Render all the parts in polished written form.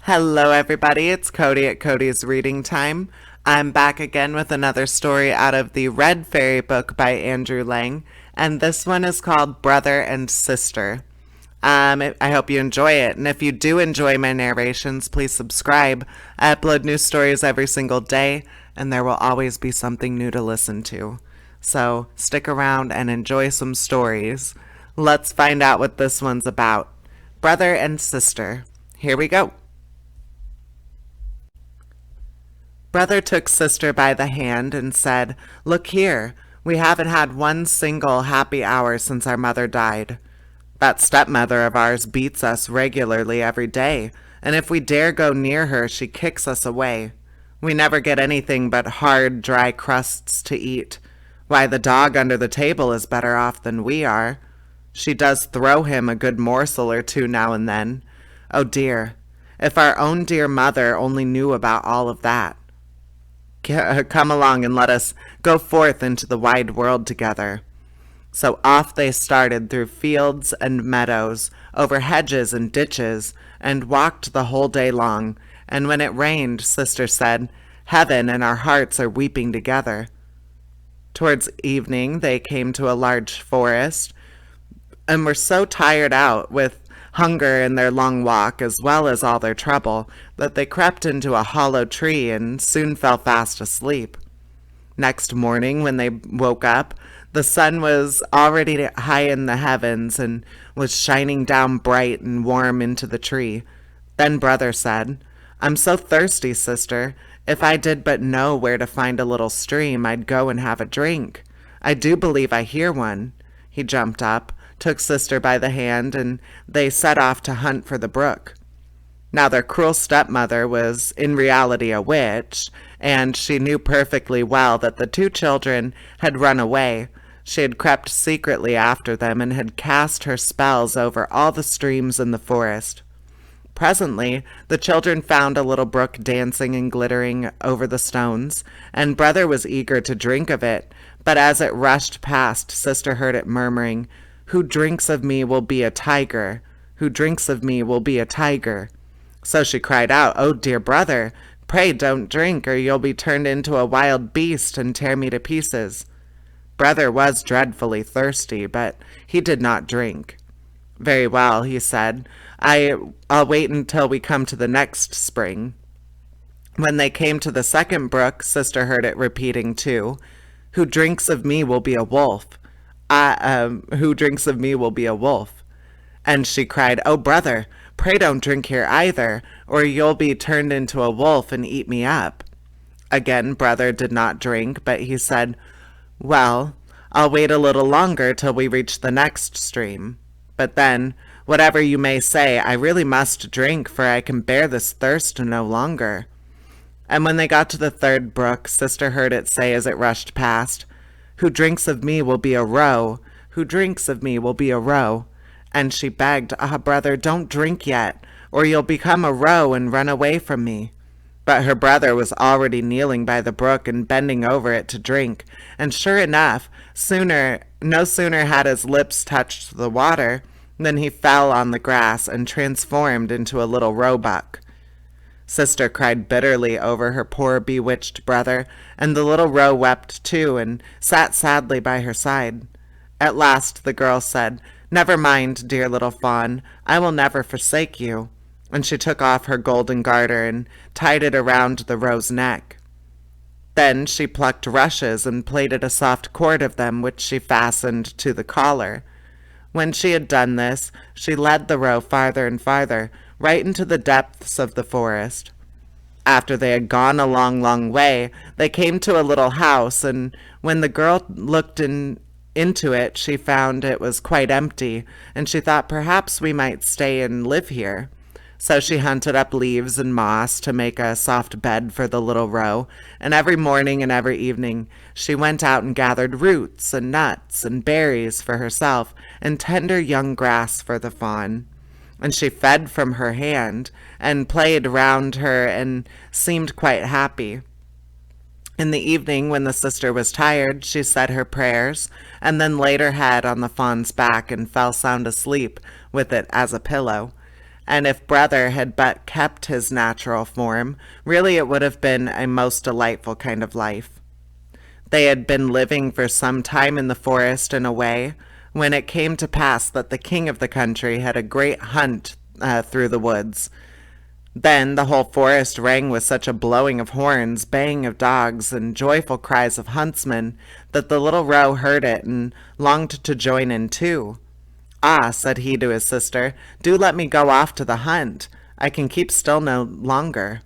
Hello, everybody. It's Cody at Cody's Reading Time. I'm back again with another story out of the Red Fairy book by Andrew Lang, and this one is called Brother and Sister. I hope you enjoy it, and if you do enjoy my narrations, please subscribe. I upload new stories every single day, and there will always be something new to listen to. So stick around and enjoy some stories. Let's find out what this one's about. Brother and Sister. Here we go. Brother took Sister by the hand and said, "Look here, we haven't had one single happy hour since our mother died. That stepmother of ours beats us regularly every day, and if we dare go near her, she kicks us away. We never get anything but hard, dry crusts to eat. Why, the dog under the table is better off than we are. She does throw him a good morsel or two now and then. Oh dear, if our own dear mother only knew about all of that. Come along and let us go forth into the wide world together." So off they started through fields and meadows, over hedges and ditches, and walked the whole day long. And when it rained, Sister said, "Heaven and our hearts are weeping together." Towards evening they came to a large forest, and were so tired out with hunger in their long walk as well as all their trouble that they crept into a hollow tree and soon fell fast asleep. Next morning when they woke up, the sun was already high in the heavens and was shining down bright and warm into the tree. Then Brother said, "I'm so thirsty, Sister. If I did but know where to find a little stream, I'd go and have a drink. I do believe I hear one." He jumped up, took Sister by the hand, and they set off to hunt for the brook. Now their cruel stepmother was in reality a witch, and she knew perfectly well that the two children had run away. She had crept secretly after them and had cast her spells over all the streams in the forest. Presently, the children found a little brook dancing and glittering over the stones, and Brother was eager to drink of it, but as it rushed past, Sister heard it murmuring, "Who drinks of me will be a tiger. Who drinks of me will be a tiger." So she cried out, "Oh, dear brother, pray don't drink, or you'll be turned into a wild beast and tear me to pieces." Brother was dreadfully thirsty, but he did not drink. "Very well," he said, I'll wait until we come to the next spring." When they came to the second brook, Sister heard it repeating too, "Who drinks of me will be a wolf. Who drinks of me will be a wolf." And she cried, "Oh, brother, pray don't drink here either, or you'll be turned into a wolf and eat me up." Again, Brother did not drink, but he said, "Well, I'll wait a little longer till we reach the next stream. But then, whatever you may say, I really must drink, for I can bear this thirst no longer." And when they got to the third brook, Sister heard it say as it rushed past, "Who drinks of me will be a roe. Who drinks of me will be a roe." And she begged, "Ah, brother, don't drink yet, or you'll become a roe and run away from me." But her brother was already kneeling by the brook and bending over it to drink, and sure enough, no sooner had his lips touched the water than he fell on the grass and transformed into a little roebuck. Sister cried bitterly over her poor bewitched brother, and the little roe wept too and sat sadly by her side. At last the girl said, "Never mind, dear little fawn, I will never forsake you." And she took off her golden garter and tied it around the roe's neck. Then she plucked rushes and plaited a soft cord of them, which she fastened to the collar. When she had done this, she led the roe farther and farther, right into the depths of the forest. After they had gone a long, long way, they came to a little house, and when the girl looked into it, she found it was quite empty, and she thought perhaps we might stay and live here. So she hunted up leaves and moss to make a soft bed for the little roe, and every morning and every evening she went out and gathered roots and nuts and berries for herself and tender young grass for the fawn. And she fed from her hand and played round her and seemed quite happy. In the evening, when the sister was tired, she said her prayers, and then laid her head on the fawn's back and fell sound asleep with it as a pillow. and if brother had but kept his natural form, really it would have been a most delightful kind of life. They had been living for some time in the forest in a way, when it came to pass that the king of the country had a great hunt through the woods. Then the whole forest rang with such a blowing of horns, baying of dogs, and joyful cries of huntsmen, that the little roe heard it and longed to join in too. "Ah," said he to his sister, "do let me go off to the hunt. I can keep still no longer."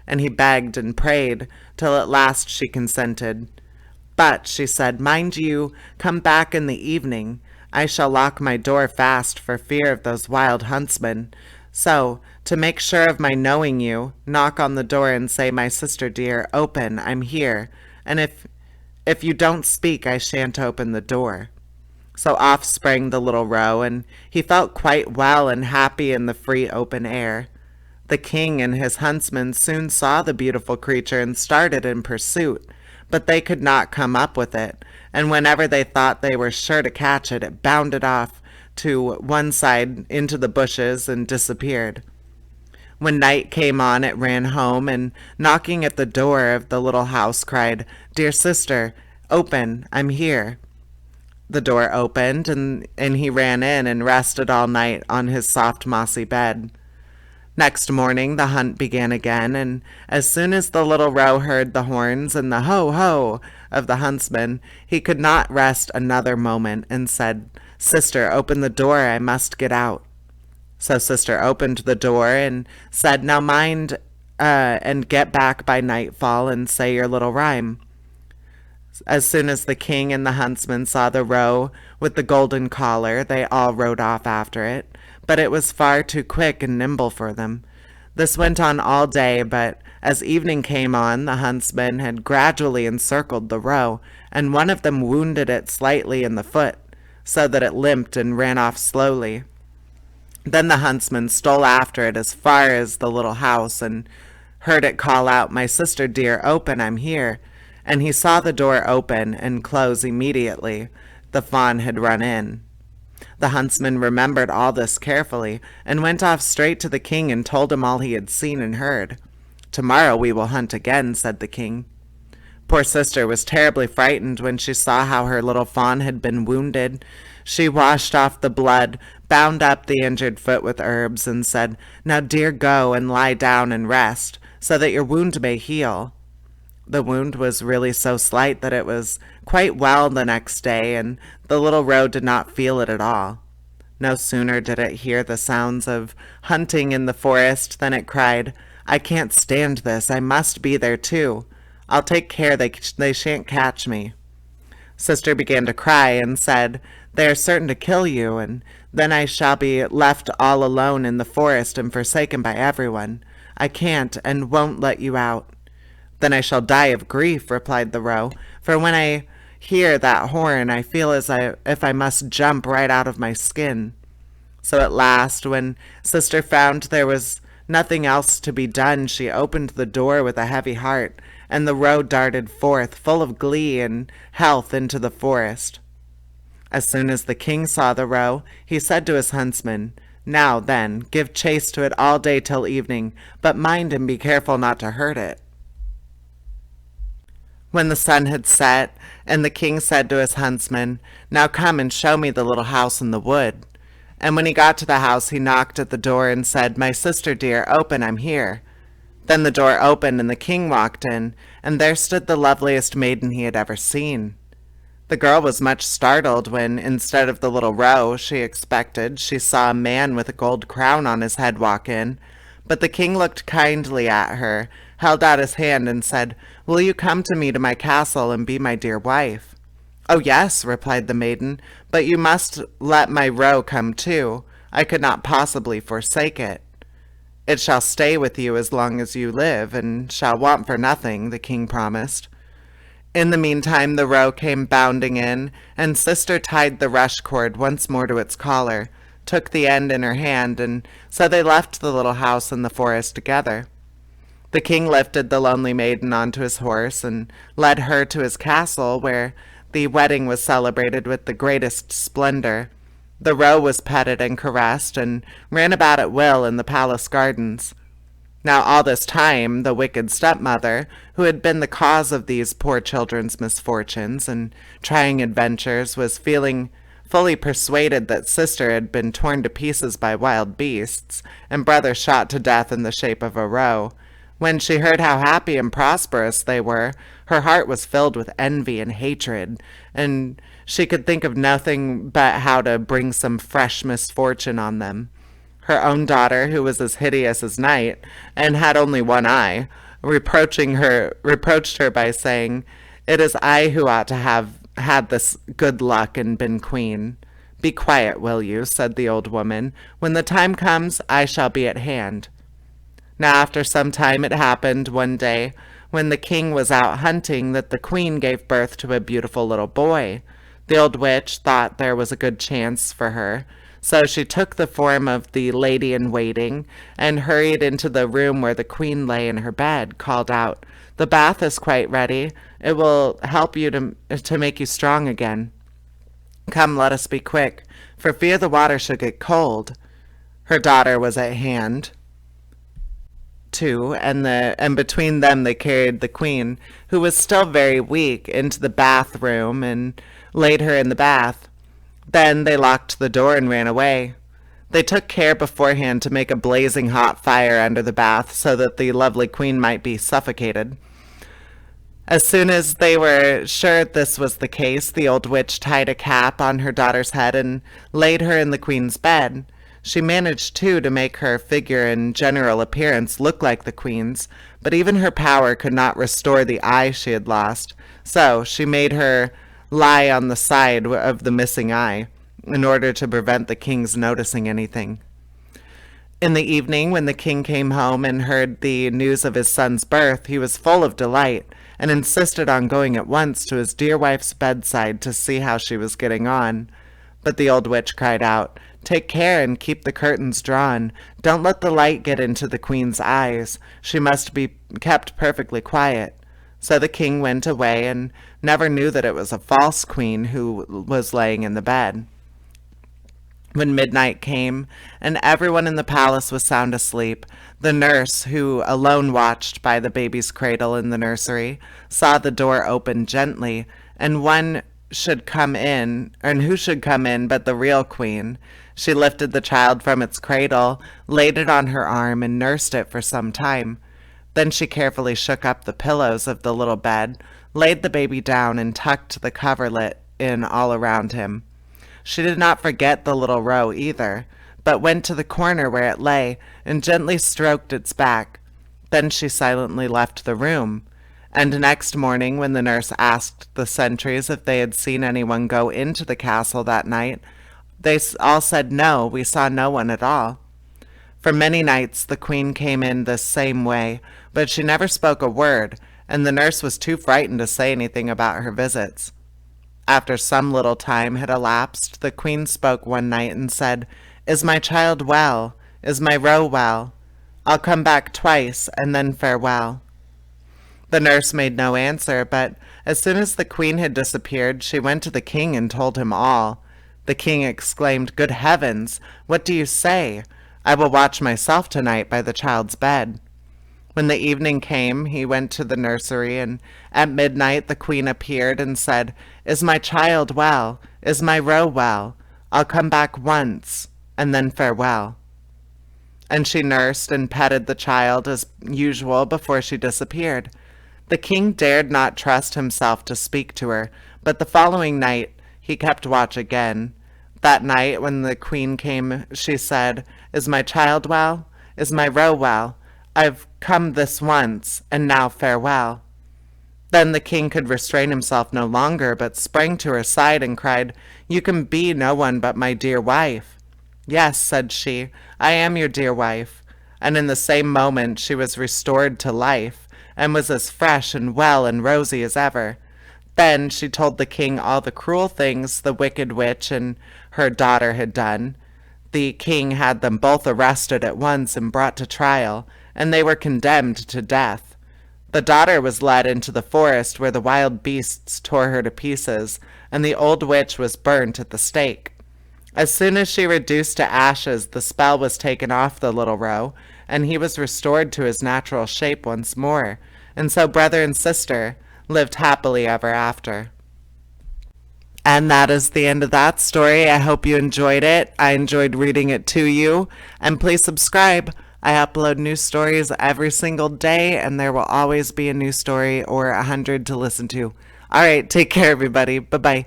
And he begged and prayed, till at last she consented. "But," she said, "mind you come back in the evening. I shall lock my door fast for fear of those wild huntsmen. So, to make sure of my knowing you, knock on the door and say, 'My sister dear, open, I'm here,' and if you don't speak, I shan't open the door." So off sprang the little roe, and he felt quite well and happy in the free open air. The king and his huntsmen soon saw the beautiful creature and started in pursuit, but they could not come up with it, and whenever they thought they were sure to catch it, it bounded off to one side into the bushes and disappeared. When night came on, it ran home, and knocking at the door of the little house, cried, "Dear sister, open, I'm here." The door opened, and he ran in and rested all night on his soft mossy bed. Next morning the hunt began again, and as soon as the little roe heard the horns and the ho-ho of the huntsman, he could not rest another moment, and said, "Sister, open the door, I must get out." So sister opened the door and said, "Now mind and get back by nightfall and say your little rhyme." As soon as the king and the huntsman saw the roe with the golden collar, they all rode off after it, but it was far too quick and nimble for them. This went on all day, but as evening came on, the huntsmen had gradually encircled the roe, and one of them wounded it slightly in the foot, so that it limped and ran off slowly. Then the huntsman stole after it as far as the little house, and heard it call out, "My sister dear, open, I'm here." And he saw the door open and close immediately. The fawn had run in. The huntsman remembered all this carefully, and went off straight to the king and told him all he had seen and heard. "Tomorrow we will hunt again," said the king. Poor sister was terribly frightened when she saw how her little fawn had been wounded. She washed off the blood, bound up the injured foot with herbs, and said, "Now, dear, go and lie down and rest, so that your wound may heal." The wound was really so slight that it was quite well the next day, and the little roe did not feel it at all. No sooner did it hear the sounds of hunting in the forest than it cried, "I can't stand this, I must be there too. I'll take care they shan't catch me." Sister began to cry and said, "They are certain to kill you, and then I shall be left all alone in the forest and forsaken by everyone. I can't and won't let you out." "Then I shall die of grief," replied the roe, "for when I hear that horn I feel as if I must jump right out of my skin." So at last, when sister found there was nothing else to be done, she opened the door with a heavy heart, and the roe darted forth, full of glee and health, into the forest. As soon as the king saw the roe, he said to his huntsman, "Now, then, give chase to it all day till evening, but mind and be careful not to hurt it." When the sun had set, and the king said to his huntsman, "Now come and show me the little house in the wood." And when he got to the house, he knocked at the door and said, "My sister dear, open, I'm here." Then the door opened, and the king walked in, and there stood the loveliest maiden he had ever seen. The girl was much startled when, instead of the little roe she expected, she saw a man with a gold crown on his head walk in. But the king looked kindly at her, held out his hand, and said, "Will you come to me to my castle and be my dear wife?" "Oh, yes," replied the maiden, "but you must let my roe come too. I could not possibly forsake it." "It shall stay with you as long as you live, and shall want for nothing," the king promised. In the meantime the roe came bounding in, and sister tied the rush cord once more to its collar, took the end in her hand, and so they left the little house in the forest together. The king lifted the lonely maiden onto his horse and led her to his castle, where the wedding was celebrated with the greatest splendor. The roe was petted and caressed and ran about at will in the palace gardens. Now all this time the wicked stepmother, who had been the cause of these poor children's misfortunes and trying adventures, was feeling fully persuaded that sister had been torn to pieces by wild beasts and brother shot to death in the shape of a roe. When she heard how happy and prosperous they were, her heart was filled with envy and hatred, and she could think of nothing but how to bring some fresh misfortune on them. Her own daughter, who was as hideous as night and had only one eye, reproached her by saying, "It is I who ought to have had this good luck and been queen." "Be quiet, will you?" said the old woman. "When the time comes, I shall be at hand." Now after some time it happened one day when the king was out hunting that the queen gave birth to a beautiful little boy. The old witch thought there was a good chance for her, so she took the form of the lady-in-waiting and hurried into the room where the queen lay in her bed, called out, "The bath is quite ready. It will help you to make you strong again. Come, let us be quick, for fear the water should get cold." Her daughter was at hand, too, and between them they carried the queen, who was still very weak, into the bathroom and laid her in the bath. Then they locked the door and ran away. They took care beforehand to make a blazing hot fire under the bath so that the lovely queen might be suffocated. As soon as they were sure this was the case, the old witch tied a cap on her daughter's head and laid her in the queen's bed. She managed, too, to make her figure and general appearance look like the queen's, but even her power could not restore the eye she had lost, so she made her lie on the side of the missing eye, in order to prevent the king's noticing anything. In the evening, when the king came home and heard the news of his son's birth, he was full of delight, and insisted on going at once to his dear wife's bedside to see how she was getting on. But the old witch cried out, "Take care and keep the curtains drawn. Don't let the light get into the queen's eyes. She must be kept perfectly quiet." So the king went away and never knew that it was a false queen who was laying in the bed. When midnight came and everyone in the palace was sound asleep, the nurse, who alone watched by the baby's cradle in the nursery, saw the door open gently, and who should come in but the real queen. She lifted the child from its cradle, laid it on her arm, and nursed it for some time. Then she carefully shook up the pillows of the little bed, laid the baby down, and tucked the coverlet in all around him. She did not forget the little roe either, but went to the corner where it lay and gently stroked its back. Then she silently left the room, and next morning, when the nurse asked the sentries if they had seen anyone go into the castle that night, they all said no, we saw no one at all. For many nights the queen came in this same way, but she never spoke a word, and the nurse was too frightened to say anything about her visits. After some little time had elapsed, the queen spoke one night and said, "Is my child well? Is my roe well? I'll come back twice, and then farewell." The nurse made no answer, but as soon as the queen had disappeared, she went to the king and told him all. The king exclaimed, "Good heavens! What do you say? I will watch myself tonight by the child's bed." When the evening came, he went to the nursery, and at midnight the queen appeared and said, "Is my child well? Is my roe well? I'll come back once, and then farewell." And she nursed and petted the child as usual before she disappeared. The king dared not trust himself to speak to her, but the following night he kept watch again. That night when the queen came, she said, "Is my child well? Is my roe well? I've come this once, and now farewell." Then the king could restrain himself no longer, but sprang to her side and cried, "You can be no one but my dear wife." "Yes," said she, "I am your dear wife." And in the same moment she was restored to life, and was as fresh and well and rosy as ever. Then she told the king all the cruel things the wicked witch and her daughter had done. The king had them both arrested at once and brought to trial, and they were condemned to death. The daughter was led into the forest where the wild beasts tore her to pieces, and the old witch was burnt at the stake. As soon as she reduced to ashes, the spell was taken off the little roe, and he was restored to his natural shape once more. And so brother and sister lived happily ever after. And that is the end of that story. I hope you enjoyed it. I enjoyed reading it to you. And please subscribe. I upload new stories every single day, and there will always be a new story or 100 to listen to. All right, take care, everybody. Bye bye.